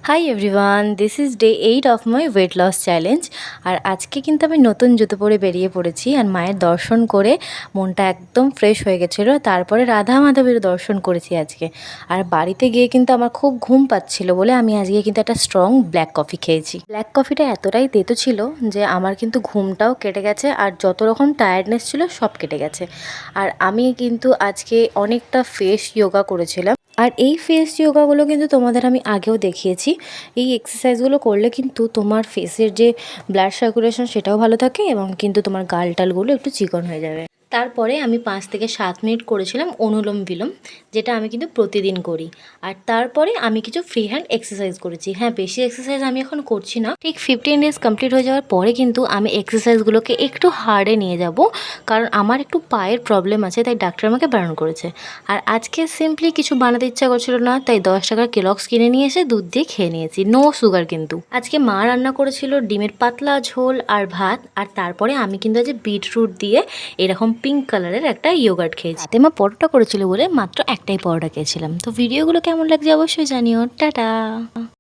High everyone, this is day 8 of my weight loss challenge. আর আজকে কিন্তু আমি নতুন জুতো পরে বেরিয়ে পড়েছি। আর মায়ের দর্শন করে মনটা একদম ফ্রেশ হয়ে গেছিলো। তারপরে রাধা মাধবের দর্শন করেছি আজকে। আর বাড়িতে গিয়ে কিন্তু আমার খুব ঘুম পাচ্ছিল বলে আমি আজকে কিন্তু একটা স্ট্রং ব্ল্যাক কফি খেয়েছি। ব্ল্যাক কফিটা এতটাই তেতো ছিল যে আমার কিন্তু ঘুমটাও কেটে গেছে, আর যত রকম টায়ার্ডনেস ছিল সব কেটে গেছে। আর আমি কিন্তু আজকে অনেকটা ফেস যোগা করেছিলাম। আর এই ফেস যোগাগুলো কিন্তু তোমাদের আমি আগেও দেখিয়েছি। এই এক্সারসাইজগুলো করলে কিন্তু তোমার ফেসের যে ব্লাড সার্কুলেশন সেটাও ভালো থাকে, এবং কিন্তু তোমার গাল টালগুলো একটু চিকন হয়ে যাবে। তারপরে আমি 5 থেকে 7 মিনিট করেছিলাম অনুলোম বিলোম, যেটা আমি কিন্তু প্রতিদিন করি। আর তারপরে আমি কিছু ফ্রি হ্যান্ড এক্সারসাইজ করেছি। হ্যাঁ, বেশি এক্সারসাইজ আমি এখন করছি না। ঠিক 15 ডেজ কমপ্লিট হয়ে যাওয়ার পরে কিন্তু আমি এক্সারসাইজগুলোকে একটু হার্ডে নিয়ে যাব, কারণ আমার একটু পায়ের প্রবলেম আছে, তাই ডাক্তার আমাকে বারণ করেছে। আর আজকে সিম্পলি কিছু বানাতে ইচ্ছা করছিল না, তাই 10 টাকার কেলগস কিনে নিয়ে এসে দুধ দিয়ে খেয়ে নিয়েছি, নো সুগার। কিন্তু আজকে মা রান্না করেছিল ডিমের পাতলা ঝোল আর ভাত। আর তারপরে আমি কিন্তু আজ বিটরুট দিয়ে এরকম পিঙ্ক কালারের একটা ইয়োগার্ট খেয়েছি। তাতে মা পরোটা করেছিল বলে মাত্র একটাই পরোটা খেয়েছিলাম। তো ভিডিওগুলো কেমন লাগছে অবশ্যই জানিও। টাটা।